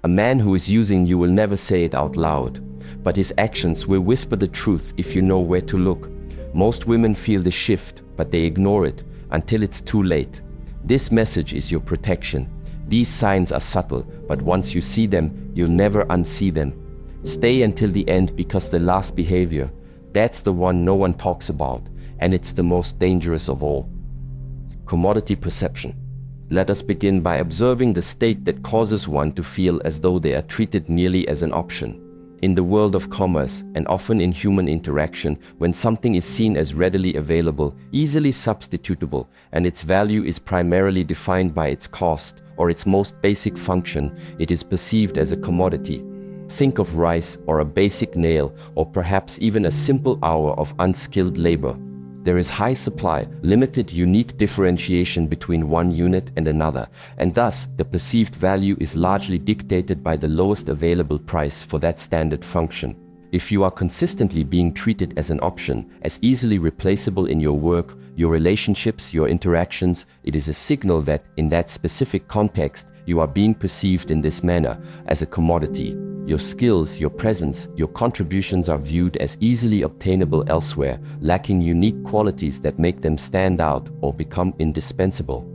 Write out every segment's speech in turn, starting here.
A man who is using you will never say it out loud, but his actions will whisper the truth if you know where to look. Most women feel the shift, but they ignore it until it's too late. This message is your protection. These signs are subtle, but once you see them, you'll never unsee them. Stay until the end, because the last behavior, that's the one no one talks about, and it's the most dangerous of all. Commodity perception. Let us begin by observing the state that causes one to feel as though they are treated merely as an option. In the world of commerce, and often in human interaction, when something is seen as readily available, easily substitutable, and its value is primarily defined by its cost or its most basic function, it is perceived as a commodity. Think of rice or a basic nail, or perhaps even a simple hour of unskilled labor. There is high supply, limited unique differentiation between one unit and another, and thus the perceived value is largely dictated by the lowest available price for that standard function. If you are consistently being treated as an option, as easily replaceable in your work, your relationships, your interactions, it is a signal that, in that specific context, you are being perceived in this manner, as a commodity. Your skills, your presence, your contributions are viewed as easily obtainable elsewhere, lacking unique qualities that make them stand out or become indispensable.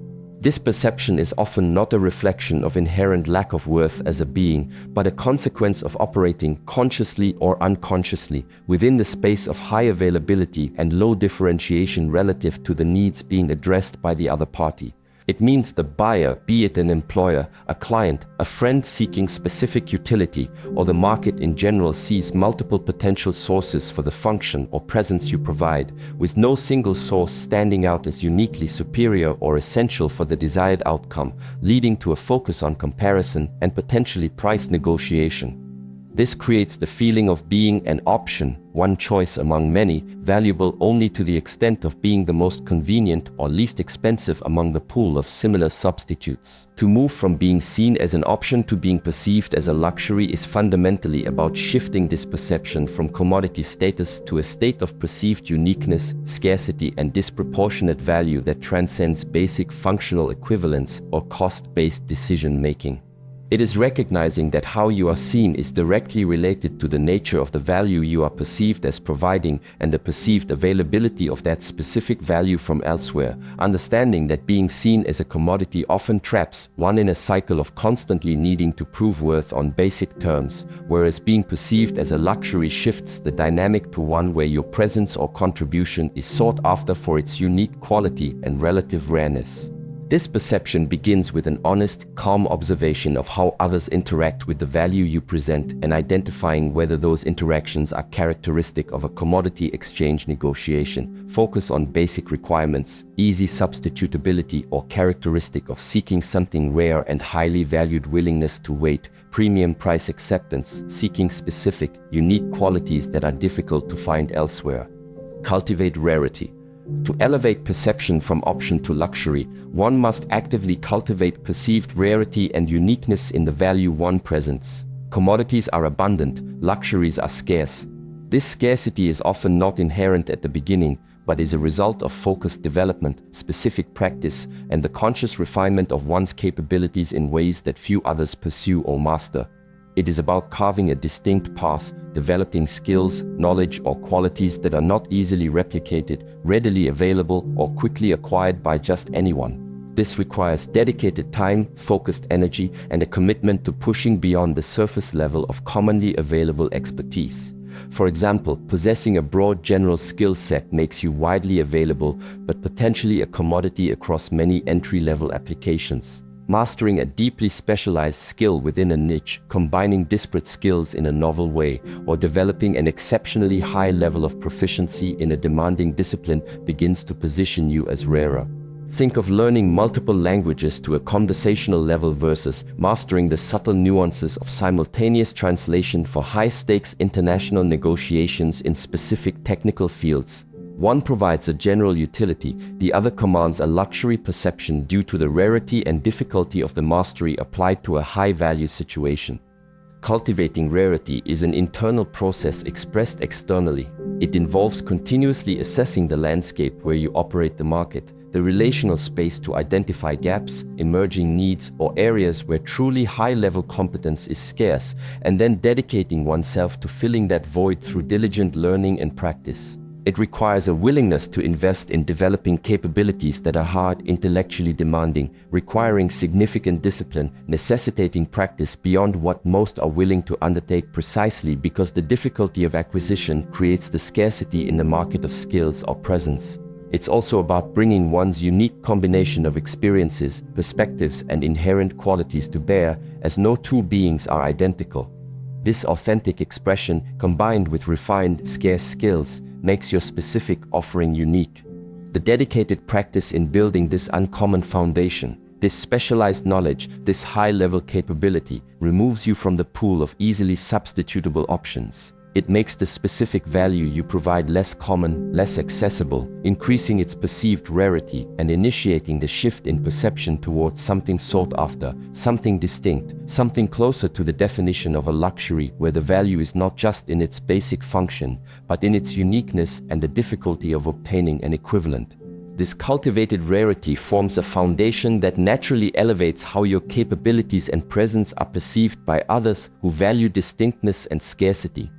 This perception is often not a reflection of inherent lack of worth as a being, but a consequence of operating consciously or unconsciously within the space of high availability and low differentiation relative to the needs being addressed by the other party. It means the buyer, be it an employer, a client, a friend seeking specific utility, or the market in general, sees multiple potential sources for the function or presence you provide, with no single source standing out as uniquely superior or essential for the desired outcome, leading to a focus on comparison and potentially price negotiation. This creates the feeling of being an option, one choice among many, valuable only to the extent of being the most convenient or least expensive among the pool of similar substitutes. To move from being seen as an option to being perceived as a luxury is fundamentally about shifting this perception from commodity status to a state of perceived uniqueness, scarcity, and disproportionate value that transcends basic functional equivalence or cost-based decision-making. It is recognizing that how you are seen is directly related to the nature of the value you are perceived as providing and the perceived availability of that specific value from elsewhere. Understanding that being seen as a commodity often traps one in a cycle of constantly needing to prove worth on basic terms, whereas being perceived as a luxury shifts the dynamic to one where your presence or contribution is sought after for its unique quality and relative rareness. This perception begins with an honest, calm observation of how others interact with the value you present and identifying whether those interactions are characteristic of a commodity exchange negotiation, focus on basic requirements, easy substitutability, or characteristic of seeking something rare and highly valued, willingness to wait, premium price acceptance, seeking specific, unique qualities that are difficult to find elsewhere. Cultivate rarity. To elevate perception from option to luxury, one must actively cultivate perceived rarity and uniqueness in the value one presents. Commodities are abundant, luxuries are scarce. This scarcity is often not inherent at the beginning, but is a result of focused development, specific practice, and the conscious refinement of one's capabilities in ways that few others pursue or master. It is about carving a distinct path, developing skills, knowledge, or qualities that are not easily replicated, readily available, or quickly acquired by just anyone. This requires dedicated time, focused energy, and a commitment to pushing beyond the surface level of commonly available expertise. For example, possessing a broad general skill set makes you widely available, but potentially a commodity across many entry-level applications. Mastering a deeply specialized skill within a niche, combining disparate skills in a novel way, or developing an exceptionally high level of proficiency in a demanding discipline begins to position you as rarer. Think of learning multiple languages to a conversational level versus mastering the subtle nuances of simultaneous translation for high-stakes international negotiations in specific technical fields. One provides a general utility, the other commands a luxury perception due to the rarity and difficulty of the mastery applied to a high-value situation. Cultivating rarity is an internal process expressed externally. It involves continuously assessing the landscape where you operate the market, the relational space to identify gaps, emerging needs, or areas where truly high-level competence is scarce, and then dedicating oneself to filling that void through diligent learning and practice. It requires a willingness to invest in developing capabilities that are hard, intellectually demanding, requiring significant discipline, necessitating practice beyond what most are willing to undertake precisely because the difficulty of acquisition creates the scarcity in the market of skills or presence. It's also about bringing one's unique combination of experiences, perspectives, and inherent qualities to bear, as no two beings are identical. This authentic expression, combined with refined, scarce skills, makes your specific offering unique. The dedicated practice in building this uncommon foundation, this specialized knowledge, this high-level capability, removes you from the pool of easily substitutable options. It makes the specific value you provide less common, less accessible, increasing its perceived rarity and initiating the shift in perception towards something sought after, something distinct, something closer to the definition of a luxury where the value is not just in its basic function, but in its uniqueness and the difficulty of obtaining an equivalent. This cultivated rarity forms a foundation that naturally elevates how your capabilities and presence are perceived by others who value distinctness and scarcity.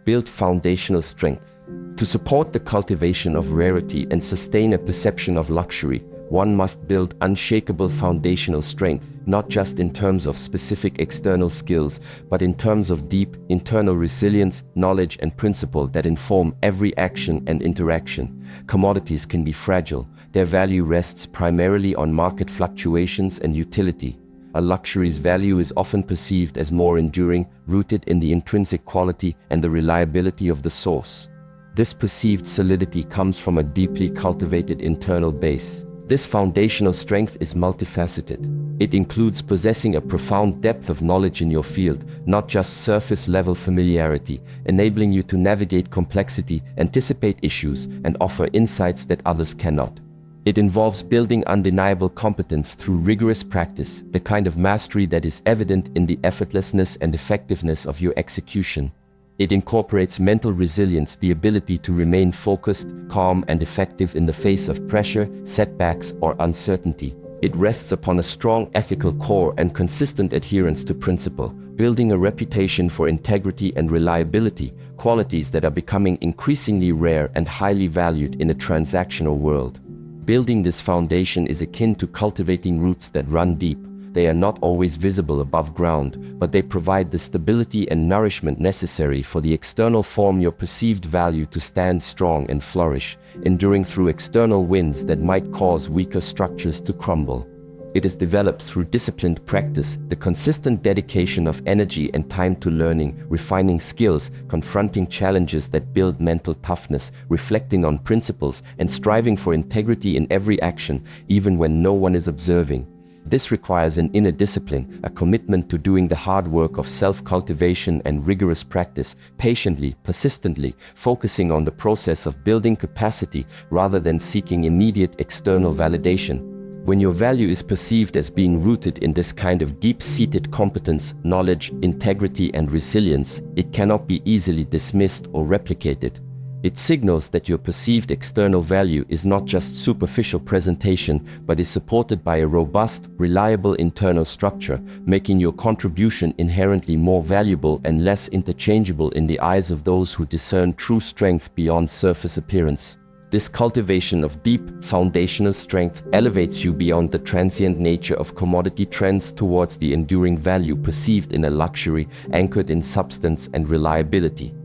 Build foundational strength. To support the cultivation of rarity and sustain a perception of luxury, one must build unshakable foundational strength, not just in terms of specific external skills, but in terms of deep, internal resilience, knowledge, and principle that inform every action and interaction. Commodities can be fragile. Their value rests primarily on market fluctuations and utility. A luxury's value is often perceived as more enduring, rooted in the intrinsic quality and the reliability of the source. This perceived solidity comes from a deeply cultivated internal base. This foundational strength is multifaceted. It includes possessing a profound depth of knowledge in your field, not just surface-level familiarity, enabling you to navigate complexity, anticipate issues, and offer insights that others cannot. It involves building undeniable competence through rigorous practice, the kind of mastery that is evident in the effortlessness and effectiveness of your execution. It incorporates mental resilience, the ability to remain focused, calm, and effective in the face of pressure, setbacks, or uncertainty. It rests upon a strong ethical core and consistent adherence to principle, building a reputation for integrity and reliability, qualities that are becoming increasingly rare and highly valued in a transactional world. Building this foundation is akin to cultivating roots that run deep. They are not always visible above ground, but they provide the stability and nourishment necessary for the external form your perceived value to stand strong and flourish, enduring through external winds that might cause weaker structures to crumble. It is developed through disciplined practice, the consistent dedication of energy and time to learning, refining skills, confronting challenges that build mental toughness, reflecting on principles, and striving for integrity in every action, even when no one is observing. This requires an inner discipline, a commitment to doing the hard work of self-cultivation and rigorous practice, patiently, persistently, focusing on the process of building capacity rather than seeking immediate external validation. When your value is perceived as being rooted in this kind of deep-seated competence, knowledge, integrity, and resilience, it cannot be easily dismissed or replicated. It signals that your perceived external value is not just superficial presentation, but is supported by a robust, reliable internal structure, making your contribution inherently more valuable and less interchangeable in the eyes of those who discern true strength beyond surface appearance. This cultivation of deep, foundational strength elevates you beyond the transient nature of commodity trends towards the enduring value perceived in a luxury anchored in substance and reliability.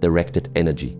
Directed energy.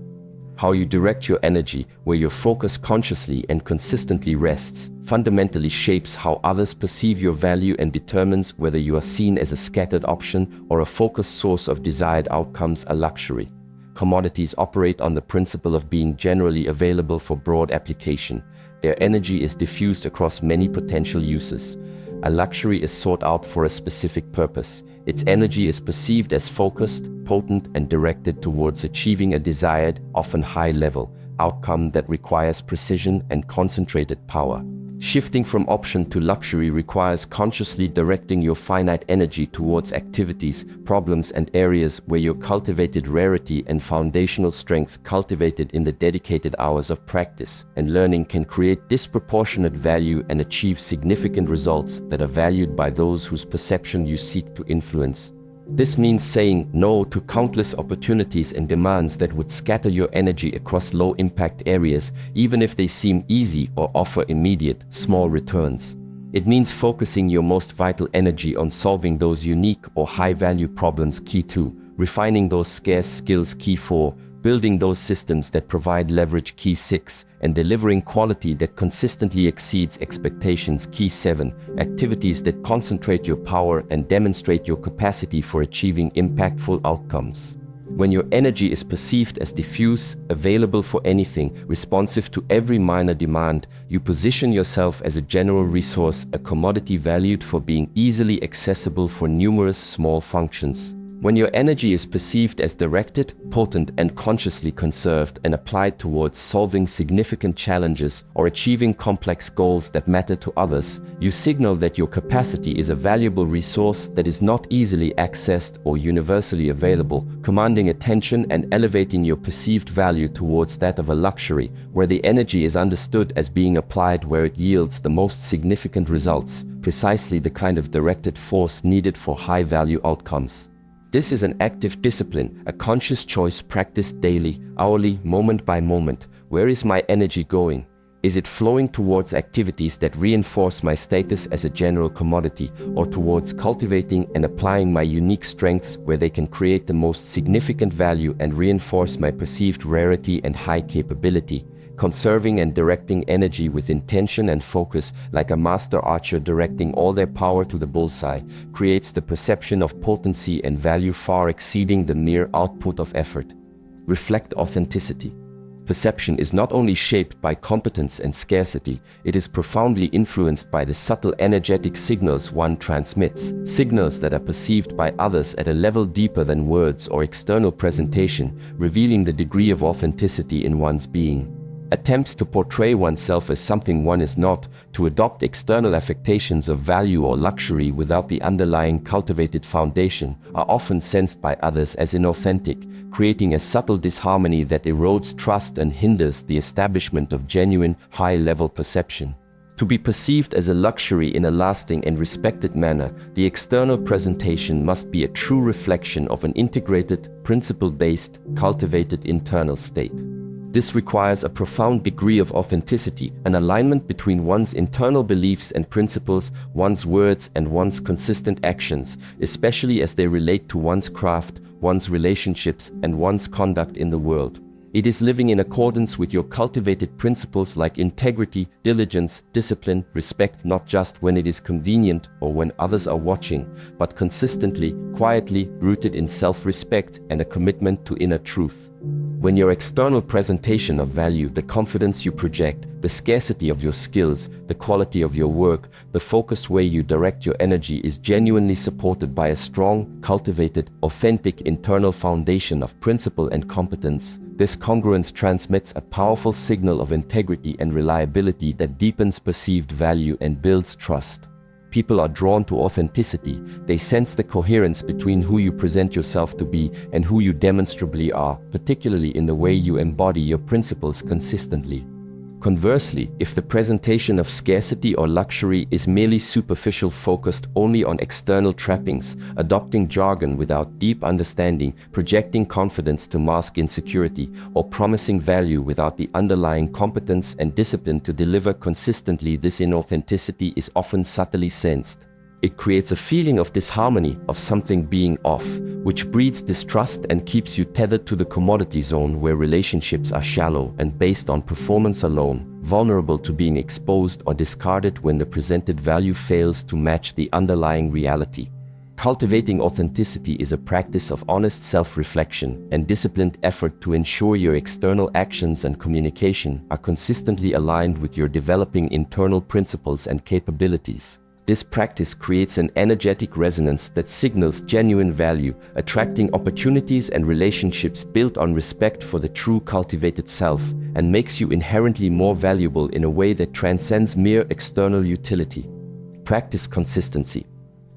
How you direct your energy, where your focus consciously and consistently rests, fundamentally shapes how others perceive your value and determines whether you are seen as a scattered option or a focused source of desired outcomes, a luxury. Commodities operate on the principle of being generally available for broad application. Their energy is diffused across many potential uses. A luxury is sought out for a specific purpose. Its energy is perceived as focused, potent, and directed towards achieving a desired, often high-level, outcome that requires precision and concentrated power. Shifting from option to luxury requires consciously directing your finite energy towards activities, problems, and areas where your cultivated rarity and foundational strength cultivated in the dedicated hours of practice and learning can create disproportionate value and achieve significant results that are valued by those whose perception you seek to influence. This means saying no to countless opportunities and demands that would scatter your energy across low-impact areas, even if they seem easy or offer immediate, small returns. It means focusing your most vital energy on solving those unique or high-value problems, key 2, refining those scarce skills, key 4, building those systems that provide leverage, key 6, and delivering quality that consistently exceeds expectations, key 7, activities that concentrate your power and demonstrate your capacity for achieving impactful outcomes. When your energy is perceived as diffuse, available for anything, responsive to every minor demand, you position yourself as a general resource, a commodity valued for being easily accessible for numerous small functions. When your energy is perceived as directed, potent, and consciously conserved and applied towards solving significant challenges or achieving complex goals that matter to others, you signal that your capacity is a valuable resource that is not easily accessed or universally available, commanding attention and elevating your perceived value towards that of a luxury, where the energy is understood as being applied where it yields the most significant results, precisely the kind of directed force needed for high-value outcomes. This is an active discipline, a conscious choice practiced daily, hourly, moment by moment. Where is my energy going? Is it flowing towards activities that reinforce my status as a general commodity, or towards cultivating and applying my unique strengths where they can create the most significant value and reinforce my perceived rarity and high capability? Conserving and directing energy with intention and focus, like a master archer directing all their power to the bullseye, creates the perception of potency and value far exceeding the mere output of effort. Reflect authenticity. Perception is not only shaped by competence and scarcity, it is profoundly influenced by the subtle energetic signals one transmits, signals that are perceived by others at a level deeper than words or external presentation, revealing the degree of authenticity in one's being. Attempts to portray oneself as something one is not, to adopt external affectations of value or luxury without the underlying cultivated foundation, are often sensed by others as inauthentic, creating a subtle disharmony that erodes trust and hinders the establishment of genuine, high-level perception. To be perceived as a luxury in a lasting and respected manner, the external presentation must be a true reflection of an integrated, principle-based, cultivated internal state. This requires a profound degree of authenticity, an alignment between one's internal beliefs and principles, one's words and one's consistent actions, especially as they relate to one's craft, one's relationships, and one's conduct in the world. It is living in accordance with your cultivated principles like integrity, diligence, discipline, respect, not just when it is convenient or when others are watching, but consistently, quietly, rooted in self-respect and a commitment to inner truth. When your external presentation of value, the confidence you project, the scarcity of your skills, the quality of your work, the focused way you direct your energy is genuinely supported by a strong, cultivated, authentic internal foundation of principle and competence, this congruence transmits a powerful signal of integrity and reliability that deepens perceived value and builds trust. People are drawn to authenticity. They sense the coherence between who you present yourself to be and who you demonstrably are, particularly in the way you embody your principles consistently. Conversely, if the presentation of scarcity or luxury is merely superficial, focused only on external trappings, adopting jargon without deep understanding, projecting confidence to mask insecurity, or promising value without the underlying competence and discipline to deliver consistently, this inauthenticity is often subtly sensed. It creates a feeling of disharmony, of something being off, which breeds distrust and keeps you tethered to the commodity zone where relationships are shallow and based on performance alone, vulnerable to being exposed or discarded when the presented value fails to match the underlying reality. Cultivating authenticity is a practice of honest self-reflection and disciplined effort to ensure your external actions and communication are consistently aligned with your developing internal principles and capabilities. This practice creates an energetic resonance that signals genuine value, attracting opportunities and relationships built on respect for the true cultivated self, and makes you inherently more valuable in a way that transcends mere external utility. Practice consistency.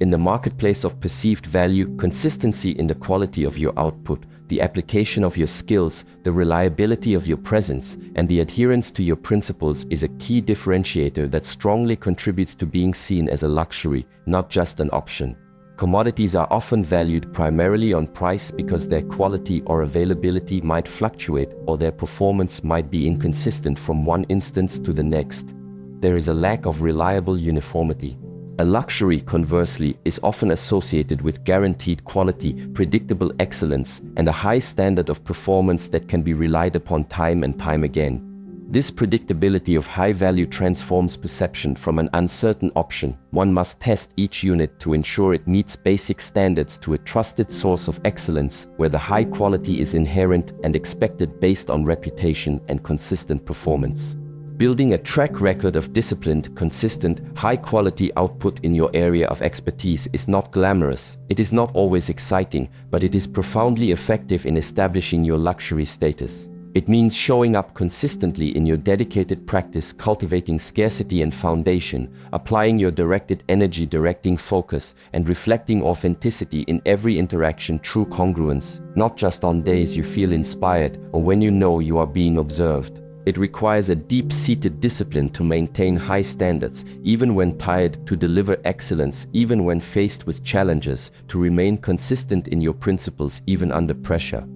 In the marketplace of perceived value, consistency in the quality of your output, the application of your skills, the reliability of your presence, and the adherence to your principles is a key differentiator that strongly contributes to being seen as a luxury, not just an option. Commodities are often valued primarily on price because their quality or availability might fluctuate or their performance might be inconsistent from one instance to the next. There is a lack of reliable uniformity. A luxury, conversely, is often associated with guaranteed quality, predictable excellence, and a high standard of performance that can be relied upon time and time again. This predictability of high value transforms perception from an uncertain option. One must test each unit to ensure it meets basic standards to a trusted source of excellence, where the high quality is inherent and expected based on reputation and consistent performance. Building a track record of disciplined, consistent, high-quality output in your area of expertise is not glamorous. It is not always exciting, but it is profoundly effective in establishing your luxury status. It means showing up consistently in your dedicated practice, cultivating scarcity and foundation, applying your directed energy, directing focus, and reflecting authenticity in every interaction. True congruence, not just on days you feel inspired or when you know you are being observed. It requires a deep-seated discipline to maintain high standards, even when tired, to deliver excellence, even when faced with challenges, to remain consistent in your principles, even under pressure.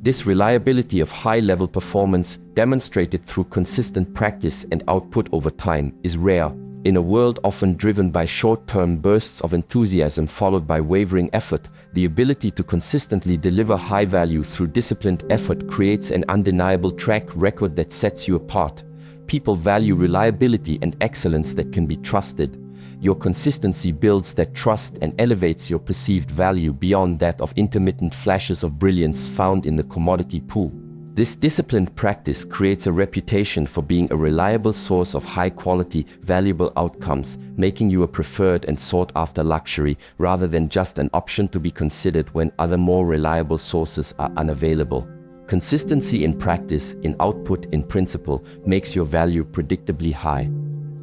This reliability of high-level performance, demonstrated through consistent practice and output over time, is rare. In a world often driven by short-term bursts of enthusiasm followed by wavering effort, the ability to consistently deliver high value through disciplined effort creates an undeniable track record that sets you apart. People value reliability and excellence that can be trusted. Your consistency builds that trust and elevates your perceived value beyond that of intermittent flashes of brilliance found in the commodity pool. This disciplined practice creates a reputation for being a reliable source of high-quality, valuable outcomes, making you a preferred and sought-after luxury rather than just an option to be considered when other more reliable sources are unavailable. Consistency in practice, in output, in principle, makes your value predictably high.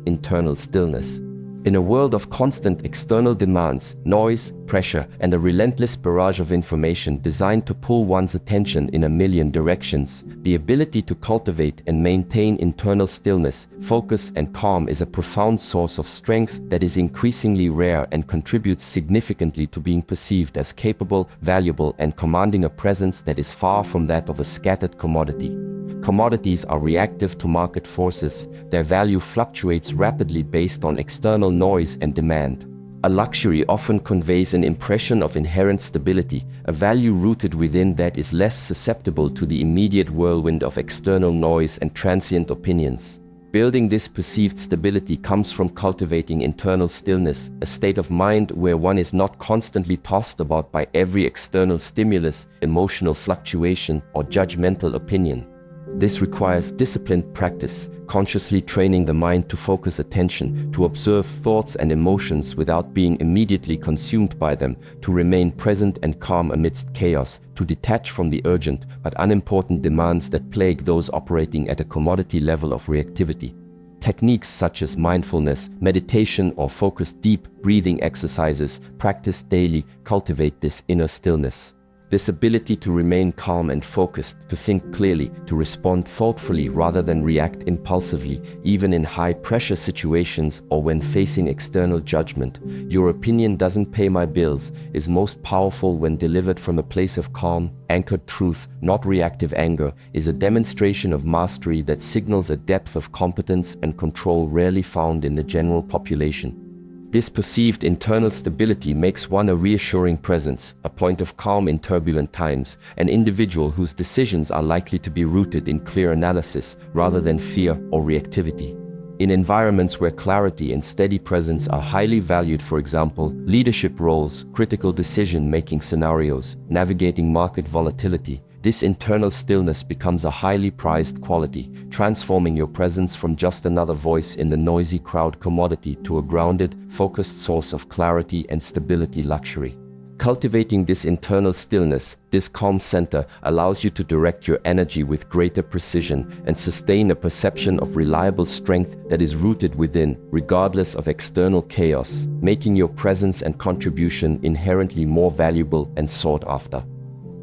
Internal stillness. In a world of constant external demands, noise, pressure, and a relentless barrage of information designed to pull one's attention in a million directions, the ability to cultivate and maintain internal stillness, focus, and calm is a profound source of strength that is increasingly rare and contributes significantly to being perceived as capable, valuable, and commanding a presence that is far from that of a scattered commodity. Commodities are reactive to market forces. Their value fluctuates rapidly based on external noise and demand. A luxury often conveys an impression of inherent stability, a value rooted within that is less susceptible to the immediate whirlwind of external noise and transient opinions. Building this perceived stability comes from cultivating internal stillness, a state of mind where one is not constantly tossed about by every external stimulus, emotional fluctuation, or judgmental opinion. This requires disciplined practice, consciously training the mind to focus attention, to observe thoughts and emotions without being immediately consumed by them, to remain present and calm amidst chaos, to detach from the urgent but unimportant demands that plague those operating at a commodity level of reactivity. Techniques such as mindfulness, meditation, or focused deep breathing exercises practiced daily cultivate this inner stillness. This ability to remain calm and focused, to think clearly, to respond thoughtfully rather than react impulsively, even in high-pressure situations or when facing external judgment. Your opinion doesn't pay my bills is most powerful when delivered from a place of calm, anchored truth, not reactive anger, is a demonstration of mastery that signals a depth of competence and control rarely found in the general population. This perceived internal stability makes one a reassuring presence, a point of calm in turbulent times, an individual whose decisions are likely to be rooted in clear analysis rather than fear or reactivity. In environments where clarity and steady presence are highly valued, for example, leadership roles, critical decision-making scenarios, navigating market volatility, This internal stillness becomes a highly prized quality, transforming your presence from just another voice in the noisy crowd commodity to a grounded, focused source of clarity and stability luxury. Cultivating this internal stillness, this calm center, allows you to direct your energy with greater precision and sustain a perception of reliable strength that is rooted within, regardless of external chaos, making your presence and contribution inherently more valuable and sought after.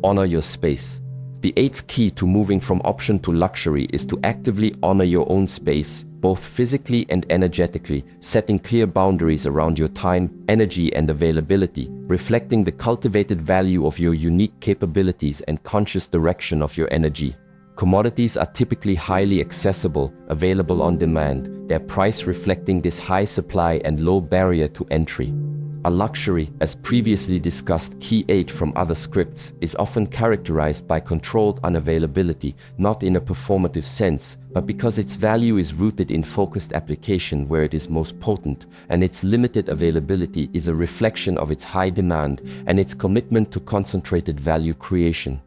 Honor your space. The eighth key to moving from option to luxury is to actively honor your own space, both physically and energetically, setting clear boundaries around your time, energy, and availability, reflecting the cultivated value of your unique capabilities and conscious direction of your energy. Commodities are typically highly accessible, available on demand, their price reflecting this high supply and low barrier to entry. A luxury, as previously discussed, key 8 from other scripts, is often characterized by controlled unavailability, not in a performative sense, but because its value is rooted in focused application where it is most potent, and its limited availability is a reflection of its high demand and its commitment to concentrated value creation.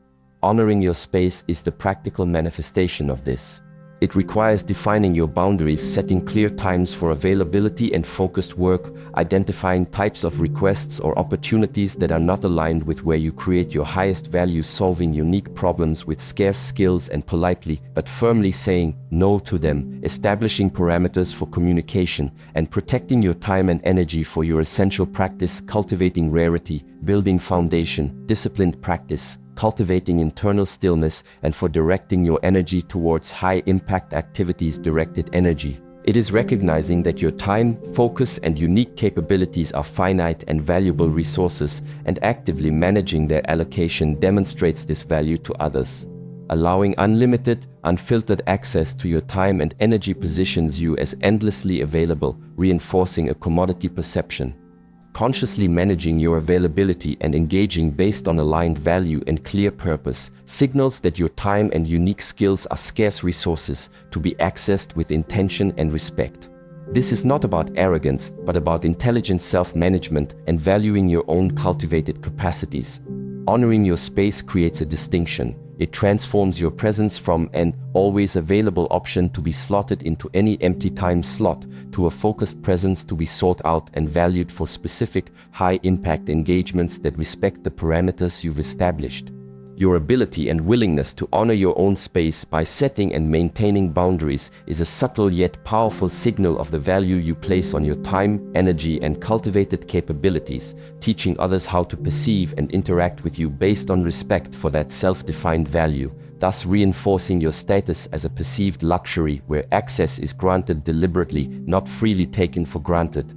Honoring your space is the practical manifestation of this. It requires defining your boundaries, setting clear times for availability and focused work, identifying types of requests or opportunities that are not aligned with where you create your highest value, solving unique problems with scarce skills, and politely but firmly saying no to them, establishing parameters for communication, and protecting your time and energy for your essential practice, cultivating rarity, building foundation, disciplined practice, cultivating internal stillness, and for directing your energy towards high-impact activities, directed energy. It is recognizing that your time, focus, and unique capabilities are finite and valuable resources, and actively managing their allocation demonstrates this value to others. Allowing unlimited, unfiltered access to your time and energy positions you as endlessly available, reinforcing a commodity perception. Consciously managing your availability and engaging based on aligned value and clear purpose signals that your time and unique skills are scarce resources to be accessed with intention and respect. This is not about arrogance, but about intelligent self-management and valuing your own cultivated capacities. Honoring your space creates a distinction. It transforms your presence from an always available option to be slotted into any empty time slot to a focused presence to be sought out and valued for specific, high-impact engagements that respect the parameters you've established. Your ability and willingness to honor your own space by setting and maintaining boundaries is a subtle yet powerful signal of the value you place on your time, energy, and cultivated capabilities, teaching others how to perceive and interact with you based on respect for that self-defined value, thus reinforcing your status as a perceived luxury where access is granted deliberately, not freely taken for granted.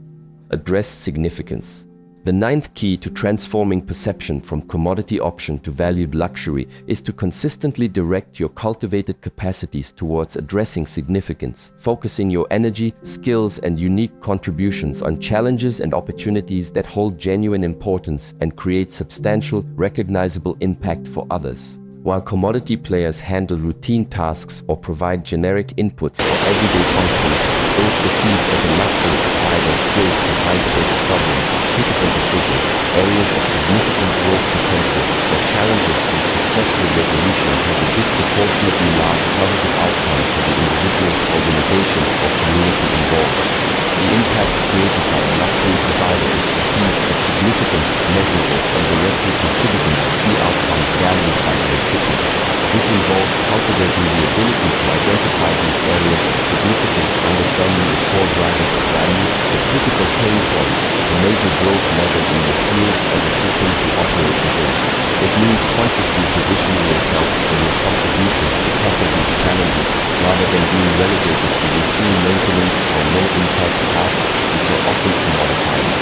Address significance. The ninth key to transforming perception from commodity option to valued luxury is to consistently direct your cultivated capacities towards addressing significance, focusing your energy, skills, and unique contributions on challenges and opportunities that hold genuine importance and create substantial, recognizable impact for others. While commodity players handle routine tasks or provide generic inputs for everyday functions, those perceived as a luxury apply their skills to high-stakes problems, critical decisions, areas of significant growth potential, or challenges whose successful resolution has a disproportionately large positive outcome for the individual, organization, or community involved. The impact created by a luxury provider is perceived as significant, measurable, and directly contributing to key outcomes valued by the recipient. This involves cultivating the ability to identify these areas of significance, understanding the core drivers of value, the critical pain points, the major growth levers in the field, and the systems you operate within. It means consciously positioning yourself and your contributions to tackle these challenges rather than being relegated to routine maintenance or low-impact tasks which are often commoditized.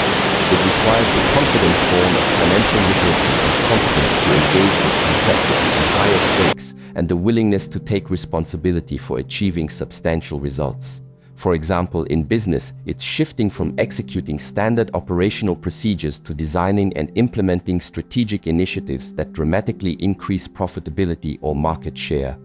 It requires the confidence born of financial literacy and competence to engage with complexity and higher stakes, and the willingness to take responsibility for achieving substantial results. For example, in business, it's shifting from executing standard operational procedures to designing and implementing strategic initiatives that dramatically increase profitability or market share.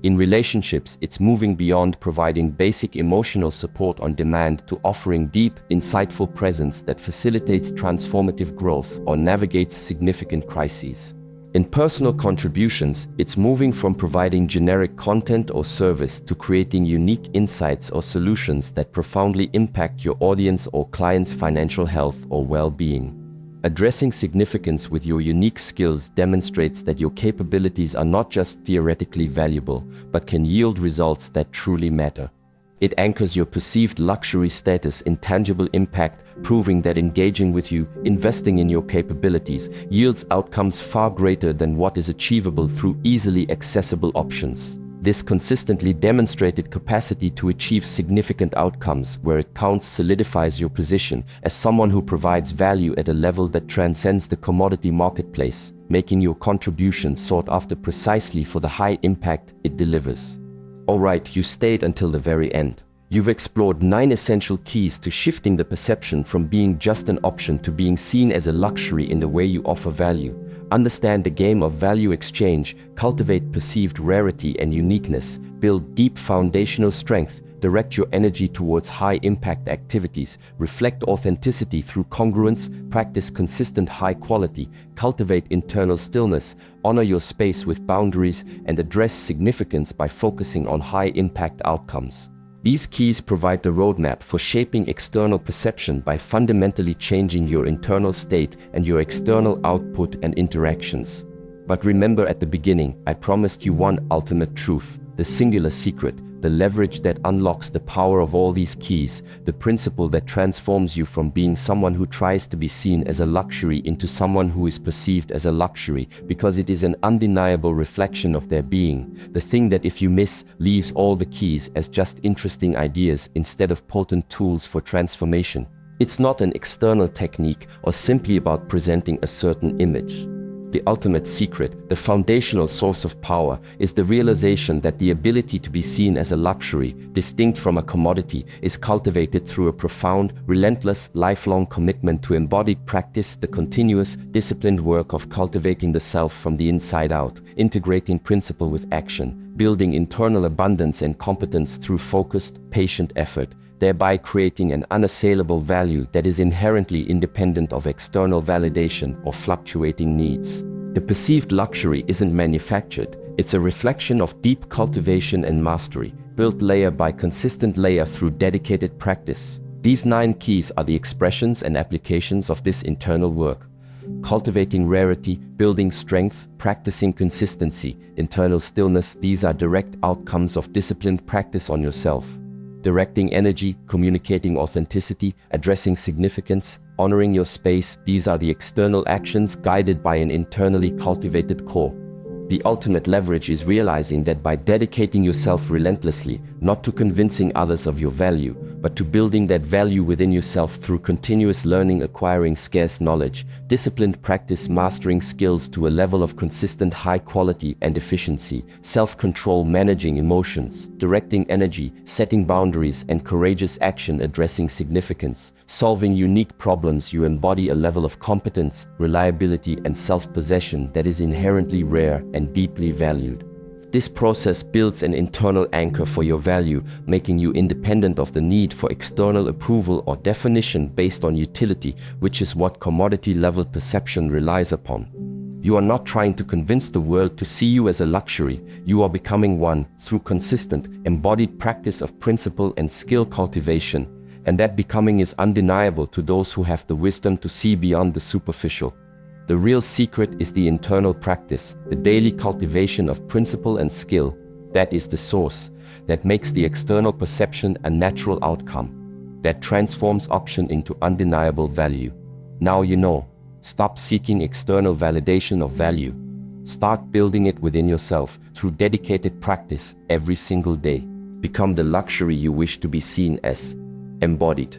In relationships, it's moving beyond providing basic emotional support on demand to offering deep, insightful presence that facilitates transformative growth or navigates significant crises. In personal contributions, it's moving from providing generic content or service to creating unique insights or solutions that profoundly impact your audience or client's financial health or well-being. Addressing significance with your unique skills demonstrates that your capabilities are not just theoretically valuable, but can yield results that truly matter. It anchors your perceived luxury status in tangible impact, proving that engaging with you, investing in your capabilities, yields outcomes far greater than what is achievable through easily accessible options. This consistently demonstrated capacity to achieve significant outcomes where it counts solidifies your position as someone who provides value at a level that transcends the commodity marketplace, making your contribution sought after precisely for the high impact it delivers. Alright, you stayed until the very end. You've explored 9 essential keys to shifting the perception from being just an option to being seen as a luxury in the way you offer value. Understand the game of value exchange, cultivate perceived rarity and uniqueness, build deep foundational strength, direct your energy towards high-impact activities, reflect authenticity through congruence, practice consistent high quality, cultivate internal stillness, honor your space with boundaries, and address significance by focusing on high-impact outcomes. These keys provide the roadmap for shaping external perception by fundamentally changing your internal state and your external output and interactions. But remember, at the beginning, I promised you one ultimate truth, the singular secret, the leverage that unlocks the power of all these keys, the principle that transforms you from being someone who tries to be seen as a luxury into someone who is perceived as a luxury because it is an undeniable reflection of their being, the thing that if you miss, leaves all the keys as just interesting ideas instead of potent tools for transformation. It's not an external technique or simply about presenting a certain image. The ultimate secret, the foundational source of power, is the realization that the ability to be seen as a luxury, distinct from a commodity, is cultivated through a profound, relentless, lifelong commitment to embodied practice, the continuous, disciplined work of cultivating the self from the inside out, integrating principle with action, building internal abundance and competence through focused, patient effort, thereby creating an unassailable value that is inherently independent of external validation or fluctuating needs. The perceived luxury isn't manufactured, it's a reflection of deep cultivation and mastery, built layer by consistent layer through dedicated practice. These 9 keys are the expressions and applications of this internal work. Cultivating rarity, building strength, practicing consistency, internal stillness, these are direct outcomes of disciplined practice on yourself. Directing energy, communicating authenticity, addressing significance, honoring your space, these are the external actions guided by an internally cultivated core. The ultimate leverage is realizing that by dedicating yourself relentlessly, not to convincing others of your value, but to building that value within yourself through continuous learning, acquiring scarce knowledge, disciplined practice, mastering skills to a level of consistent high quality and efficiency, self-control, managing emotions, directing energy, setting boundaries, and courageous action addressing significance, solving unique problems, you embody a level of competence, reliability, and self-possession that is inherently rare and deeply valued. This process builds an internal anchor for your value, making you independent of the need for external approval or definition based on utility, which is what commodity-level perception relies upon. You are not trying to convince the world to see you as a luxury, you are becoming one through consistent, embodied practice of principle and skill cultivation, and that becoming is undeniable to those who have the wisdom to see beyond the superficial. The real secret is the internal practice, the daily cultivation of principle and skill. That is the source that makes the external perception a natural outcome, that transforms option into undeniable value. Now you know. Stop seeking external validation of value. Start building it within yourself through dedicated practice every single day. Become the luxury you wish to be seen as. Embodied.